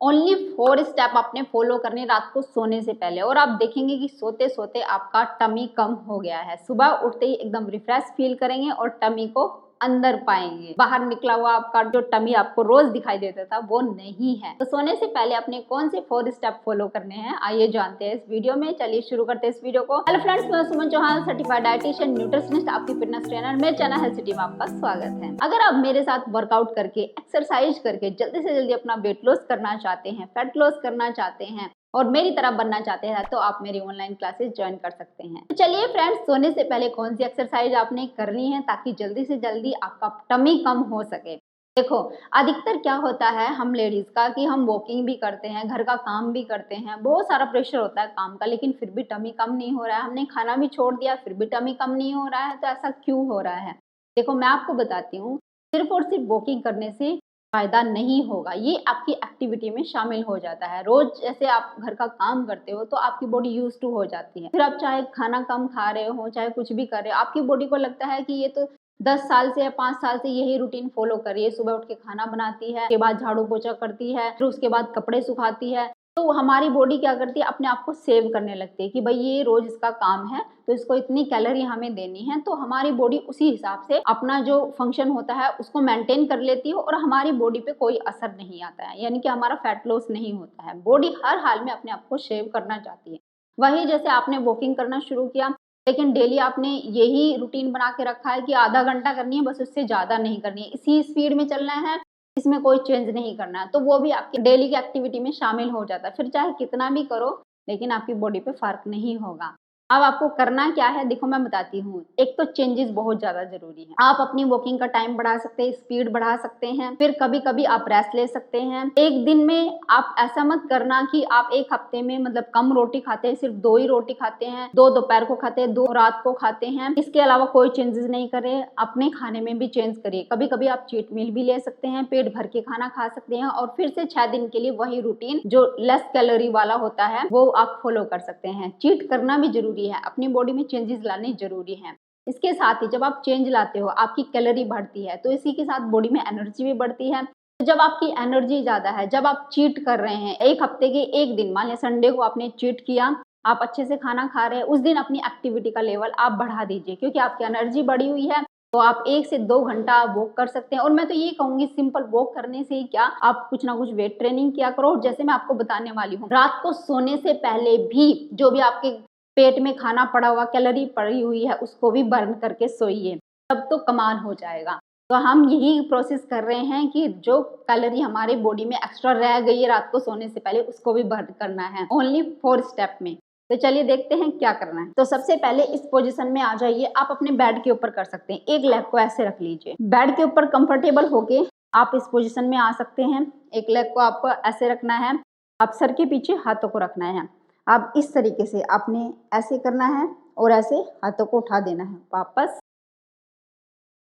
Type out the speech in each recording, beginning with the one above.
Only 4 step आपने follow करने रात को सोने से पहले, और आप देखेंगे कि सोते सोते आपका टमी कम हो गया है। सुबह उठते ही एकदम रिफ्रेश फील करेंगे और टमी को अंदर पाएंगे। बाहर निकला हुआ आपका जो टमी आपको रोज दिखाई देता था वो नहीं है। तो सोने से पहले अपने कौन से 4 स्टेप फॉलो करने हैं, आइए जानते हैं इस वीडियो में। चलिए शुरू करते हैं इस वीडियो को। हेलो फ्रेंड्स, मैं सुमन चौहान, सर्टिफाइड डाइटिशियन, न्यूट्रिशनिस्ट, आपकी फिटनेस ट्रेनर। मेरे चैनल हेल्थ सिटी में आपका स्वागत है। अगर आप मेरे साथ वर्कआउट करके, एक्सरसाइज करके जल्दी से जल्दी अपना वेट लॉस करना चाहते हैं, फैट लॉस करना चाहते हैं और मेरी तरह बनना चाहते हैं, तो आप मेरी ऑनलाइन क्लासेस ज्वाइन कर सकते हैं। तो चलिए फ्रेंड्स, सोने से पहले कौन सी एक्सरसाइज आपने करनी है ताकि जल्दी से जल्दी आपका टमी कम हो सके। देखो, अधिकतर क्या होता है हम लेडीज का कि हम वॉकिंग भी करते हैं, घर का काम भी करते हैं, बहुत सारा प्रेशर होता है काम का, लेकिन फिर भी टमी कम नहीं हो रहा है। हमने खाना भी छोड़ दिया फिर भी टमी कम नहीं हो रहा है। तो ऐसा क्यों हो रहा है? देखो, मैं आपको बताती हूँ। सिर्फ और सिर्फ वॉकिंग करने से फायदा नहीं होगा। ये आपकी एक्टिविटी में शामिल हो जाता है। रोज जैसे आप घर का काम करते हो तो आपकी बॉडी यूज टू हो जाती है। फिर आप चाहे खाना कम खा रहे हो, चाहे कुछ भी कर रहे हो, आपकी बॉडी को लगता है कि ये तो 10 साल से या 5 साल से यही रूटीन फॉलो कर रही है। सुबह उठ के खाना बनाती है, उसके बाद झाड़ू पोछा करती है, फिर उसके बाद कपड़े सुखाती है। तो हमारी बॉडी क्या करती है, अपने आप को सेव करने लगती है कि भाई ये रोज इसका काम है तो इसको इतनी कैलोरी हमें देनी है। तो हमारी बॉडी उसी हिसाब से अपना जो फंक्शन होता है उसको मेंटेन कर लेती है और हमारी बॉडी पे कोई असर नहीं आता है, यानी कि हमारा फैट लॉस नहीं होता है। बॉडी हर हाल में अपने आप को सेव करना चाहती है। वही जैसे आपने वॉकिंग करना शुरू किया, लेकिन डेली आपने यही रूटीन बना के रखा है कि आधा घंटा करनी है, बस उससे ज्यादा नहीं करनी है, इसी स्पीड में चलना है, इसमें कोई चेंज नहीं करना है, तो वो भी आपकी डेली की एक्टिविटी में शामिल हो जाता है। फिर चाहे कितना भी करो लेकिन आपकी बॉडी पे फर्क नहीं होगा। अब आपको करना क्या है, देखो मैं बताती हूँ। एक तो चेंजेस बहुत ज्यादा जरूरी है। आप अपनी वॉकिंग का टाइम बढ़ा सकते हैं, स्पीड बढ़ा सकते हैं, फिर कभी कभी आप रेस्ट ले सकते हैं। एक दिन में आप ऐसा मत करना कि आप एक हफ्ते में मतलब कम रोटी खाते हैं, सिर्फ 2 ही रोटी खाते हैं, 2 दोपहर को खाते हैं, 2 रात को खाते हैं, इसके अलावा कोई चेंजेस नहीं करें। अपने खाने में भी चेंज करिए। कभी कभी आप चीट मील भी ले सकते हैं, पेट भर के खाना खा सकते हैं और फिर से 6 दिन के लिए वही रूटीन जो लेस कैलोरी वाला होता है वो आप फॉलो कर सकते हैं। चीट करना भी जरूरी है, अपनी बॉडी में चेंजेस लाने जरूरी हैं। इसके साथ ही जब आप चेंज लाते हो आपकी कैलोरी बढ़ती है, तो इसी के साथ बॉडी में एनर्जी भी बढ़ती है। तो जब आपकी एनर्जी ज्यादा है, जब आप चीट कर रहे हैं, एक हफ्ते के एक दिन, मान लिया संडे को आपने चीट किया, आप अच्छे से खाना खा रहे हैं, उस दिन अपनी एक्टिविटी का लेवल आप बढ़ा दीजिए, क्योंकि आपकी एनर्जी बढ़ी हुई है। तो आप 1 से 2 घंटा वॉक कर सकते हैं। और मैं तो ये कहूंगी, सिंपल वॉक करने से ही क्या, आप कुछ ना कुछ वेट ट्रेनिंग किया करो। जैसे मैं आपको बताने वाली हूँ, रात को सोने से पहले भी जो भी आपके पेट में खाना पड़ा हुआ, कैलोरी पड़ी हुई है, उसको भी बर्न करके सोइए, तब तो कमाल हो जाएगा। तो हम यही प्रोसेस कर रहे हैं कि जो कैलोरी हमारे बॉडी में एक्स्ट्रा रह गई है रात को सोने से पहले, उसको भी बर्न करना है, ओनली 4 स्टेप में। तो चलिए देखते हैं क्या करना है। तो सबसे पहले इस पोजीशन में आ जाइए। आप अपने बेड के ऊपर कर सकते हैं। एक लेग को ऐसे रख लीजिए, बेड के ऊपर कंफर्टेबल होके आप इस पोजीशन में आ सकते हैं। एक लेग को आपको ऐसे रखना है, आप सर के पीछे हाथों को रखना है। अब इस तरीके से आपने ऐसे करना है और ऐसे हाथों को उठा देना है वापस,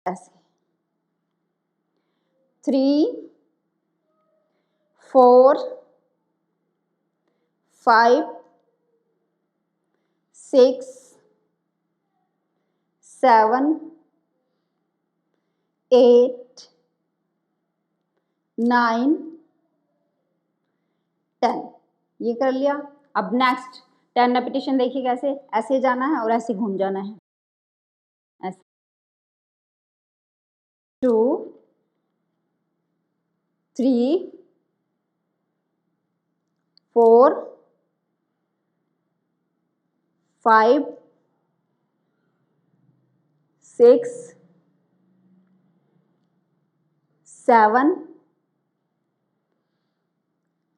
ऐसे 3 4 5 6 7 8 9 10। ये कर लिया। अब नेक्स्ट 10 रेपिटेशन देखिए कैसे, ऐसे जाना है और ऐसे घूम जाना है, ऐसे 2 3 4 5 6 7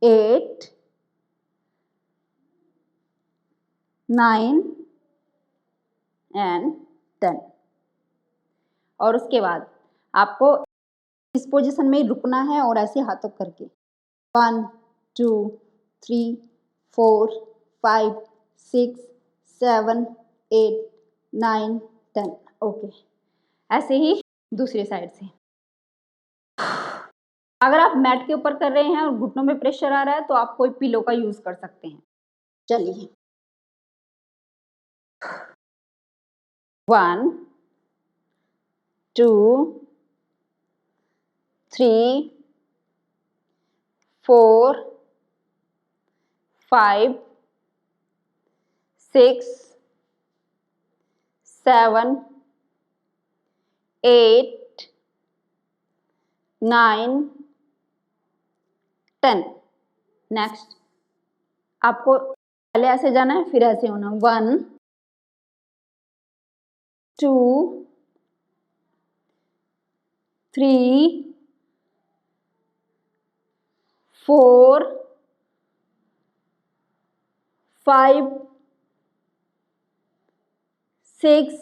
8 9 एंड 10। और उसके बाद आपको इस पोजीशन में रुकना है और ऐसे हाथों करके 1 2 3 4 5 6 7 8 9 10। ओके, ऐसे ही दूसरी साइड से। अगर आप मैट के ऊपर कर रहे हैं और घुटनों में प्रेशर आ रहा है तो आप कोई पिलो का यूज कर सकते हैं। चलिए 1 2 3 4 5 6 7 8 9 10। नेक्स्ट आपको पहले ऐसे जाना है, फिर ऐसे होना 1 2 3 4 5 6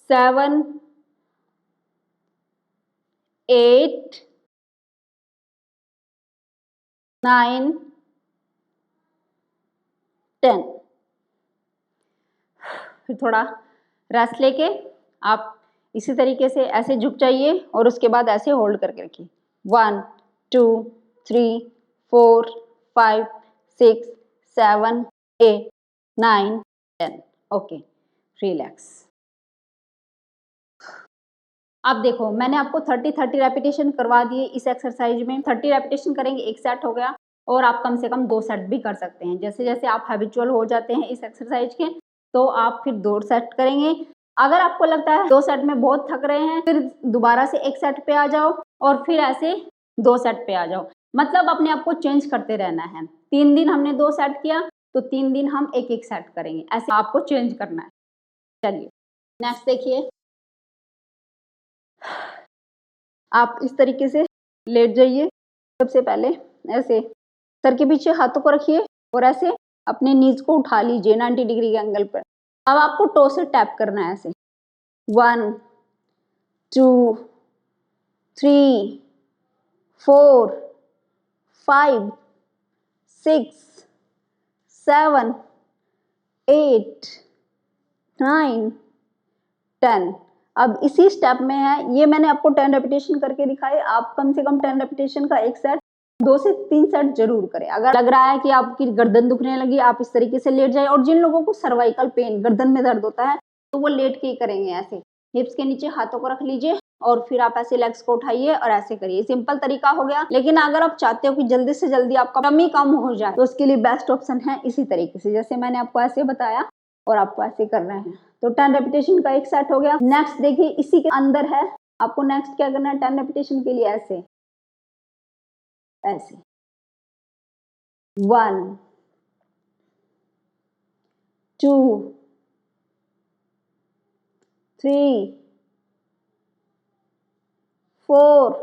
7 8 9 10। फिर थोड़ा रेस्ट लेके आप इसी तरीके से ऐसे झुक जाइए और उसके बाद ऐसे होल्ड करके रखिए 1 2 3 4 5 6 7 8 9 10। Okay, relax. अब देखो मैंने आपको 30 रेपिटेशन करवा दिए इस एक्सरसाइज में। 30 रेपिटेशन करेंगे, एक सेट हो गया, और आप कम से कम 2 सेट भी कर सकते हैं। जैसे जैसे आप हैबिचुअल हो जाते हैं इस एक्सरसाइज के, तो आप फिर 2 सेट करेंगे। अगर आपको लगता है 2 सेट में बहुत थक रहे हैं, फिर दोबारा से 1 सेट पे आ जाओ और फिर ऐसे 2 सेट पे आ जाओ। मतलब अपने आप को चेंज करते रहना है। 3 दिन हमने 2 सेट किया तो 3 दिन हम 1-1 सेट करेंगे, ऐसे आपको चेंज करना है। चलिए नेक्स्ट देखिए, आप इस तरीके से लेट जाइए। सबसे पहले ऐसे सर के पीछे हाथों को रखिए और ऐसे अपने नीज को उठा लीजिए 90 डिग्री के एंगल पर। अब आपको टो से टैप करना है ऐसे 1 2 3 4 5 6 7 8 9 10। अब इसी स्टेप में है, ये मैंने आपको 10 रेपिटेशन करके दिखाए। आप कम से कम 10 रेपिटेशन का एक सेट 2 से 3 सेट जरूर करें। अगर लग रहा है कि आपकी गर्दन दुखने लगी, आप इस तरीके से लेट जाए। और जिन लोगों को सर्वाइकल पेन, गर्दन में दर्द होता है, तो वो लेट के ही करेंगे। ऐसे हिप्स के नीचे हाथों को रख लीजिए और फिर आप ऐसे लेग्स को उठाइए और ऐसे करिए। सिंपल तरीका हो गया। लेकिन अगर आप चाहते हो कि जल्दी से जल्दी आपका टमी कम हो जाए, तो उसके लिए बेस्ट ऑप्शन है इसी तरीके से, जैसे मैंने आपको ऐसे बताया और आपको ऐसे करना है। तो 10 रेपिटेशन का एक सेट हो गया। नेक्स्ट देखिए, इसी के अंदर है, आपको नेक्स्ट क्या करना है 10 रेपिटेशन के लिए, ऐसे ऐसे 1 2 3 4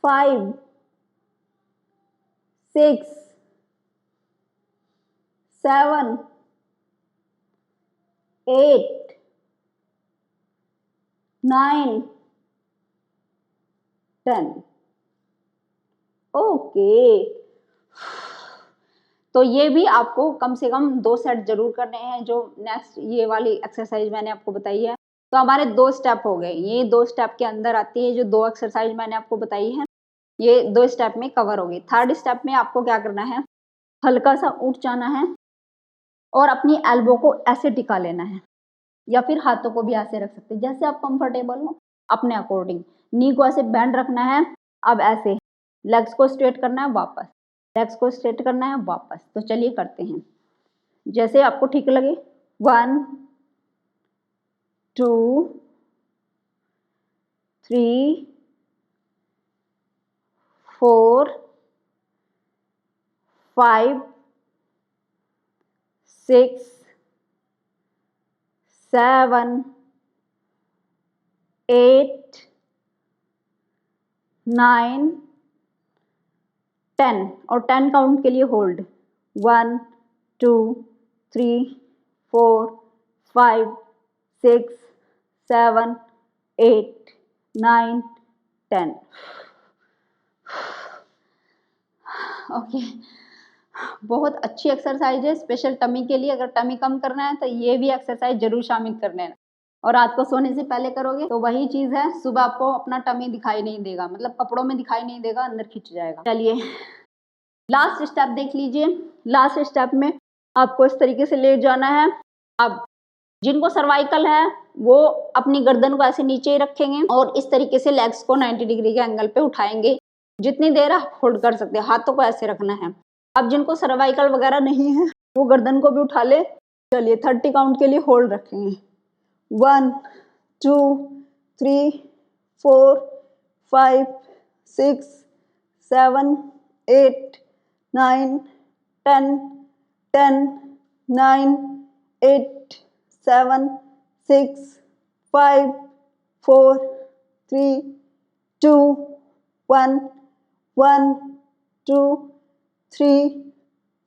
5 6 7 8 9 10। ओके, तो ये भी आपको कम से कम 2 सेट जरूर करने हैं। जो नेक्स्ट ये वाली एक्सरसाइज मैंने आपको बताई है, तो हमारे 2 स्टेप हो गए। ये 2 स्टेप के अंदर आती है जो 2 एक्सरसाइज मैंने आपको बताई है, ये 2 स्टेप में कवर हो गई। 3rd स्टेप में आपको क्या करना है, हल्का सा उठ जाना है और अपनी एल्बो को ऐसे टिका लेना है, या फिर हाथों को भी ऐसे रख सकते हैं, जैसे आप कंफर्टेबल हो अपने अकॉर्डिंग। नी को ऐसे बैंड रखना है। अब ऐसे लेग्स को स्ट्रेट करना है, वापस लेग्स को स्ट्रेट करना है, वापस। तो चलिए करते हैं जैसे आपको ठीक लगे। 1 2 3 4 5 6 7 8 9 10। और 10 काउंट के लिए होल्ड 1 2 3 4 5 6 7 8 9 10। ओके, बहुत अच्छी एक्सरसाइज है स्पेशल टमी के लिए। अगर टमी कम करना है तो ये भी एक्सरसाइज जरूर शामिल कर लेना। और रात को सोने से पहले करोगे तो वही चीज है, सुबह आपको अपना टमी दिखाई नहीं देगा, मतलब कपड़ों में दिखाई नहीं देगा, अंदर खिंच जाएगा। चलिए लास्ट स्टेप देख लीजिए। लास्ट स्टेप में आपको इस तरीके से लेट जाना है। अब जिनको सर्वाइकल है वो अपनी गर्दन को ऐसे नीचे ही रखेंगे और इस तरीके से लेग्स को 90 डिग्री के एंगल पे उठाएंगे। जितनी देर आप होल्ड कर सकते हैं, हाथों को ऐसे रखना है। अब जिनको सर्वाइकल वगैरह नहीं है वो गर्दन को भी उठा ले। चलिए 30 काउंट के लिए होल्ड रखेंगे। 1 2 3 4 5 6 7 8 9 10 10 9 8 7 6 5 4 3 2 1 1 2 3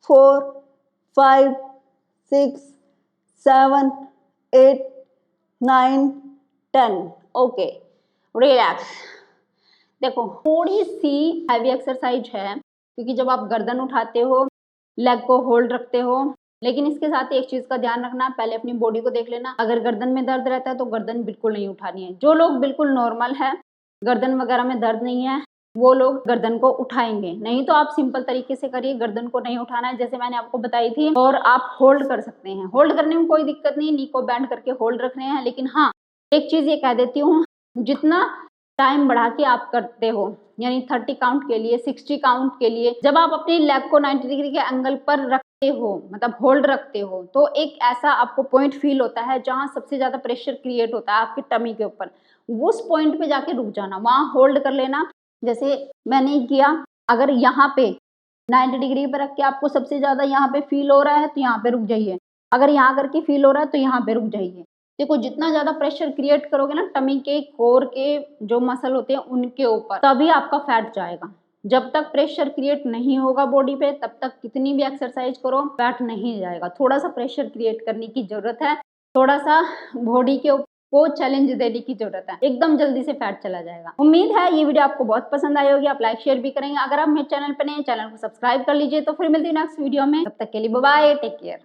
4 5 6 7 8 9 10। Okay, relax. देखो थोड़ी सी हैवी एक्सरसाइज है क्योंकि जब आप गर्दन उठाते हो, लेग को होल्ड रखते हो, लेकिन इसके साथ एक चीज का ध्यान रखना, पहले अपनी बॉडी को देख लेना। अगर गर्दन में दर्द रहता है तो गर्दन बिल्कुल नहीं उठानी है। जो लोग बिल्कुल नॉर्मल है, गर्दन वगैरह में दर्द नहीं है, वो लोग गर्दन को उठाएंगे। नहीं तो आप सिंपल तरीके से करिए, गर्दन को नहीं उठाना है जैसे मैंने आपको बताई थी। और आप होल्ड कर सकते हैं, होल्ड करने में कोई दिक्कत नहीं, नी को बैंड करके होल्ड रखने हैं। लेकिन हाँ, एक चीज ये कह देती हूँ, जितना टाइम बढ़ा के आप करते हो, यानी 30 काउंट के लिए, 60 काउंट के लिए, जब आप अपनी लेग को 90 डिग्री के एंगल पर रखते हो, मतलब होल्ड रखते हो, तो एक ऐसा आपको पॉइंट फील होता है जहां सबसे ज्यादा प्रेशर क्रिएट होता है आपकी टमी के ऊपर। उस पॉइंट पे जाके रुक जाना, वहां होल्ड कर लेना। जैसे मैंने किया, अगर यहाँ पे 90 डिग्री पर रख के आपको सबसे ज्यादा यहाँ पे फील हो रहा है तो यहाँ पे रुक जाइए। अगर यहाँ करके फील हो रहा है तो यहाँ पे रुक जाइए। देखो जितना ज्यादा प्रेशर क्रिएट करोगे ना टमी के कोर के जो मसल होते हैं उनके ऊपर, तभी आपका फैट जाएगा। जब तक प्रेशर क्रिएट नहीं होगा बॉडी पे, तब तक कितनी भी एक्सरसाइज करो फैट नहीं जाएगा। थोड़ा सा प्रेशर क्रिएट करने की जरूरत है, थोड़ा सा बॉडी के को चैलेंज देने की जरूरत है, एकदम जल्दी से फैट चला जाएगा। उम्मीद है ये वीडियो आपको बहुत पसंद आई होगी। आप लाइक शेयर भी करेंगे। अगर आप मेरे चैनल पर नए हैं, चैनल को सब्सक्राइब कर लीजिए। तो फिर मिलती है नेक्स्ट वीडियो में, तब तक के लिए बाय बाय, टेक केयर।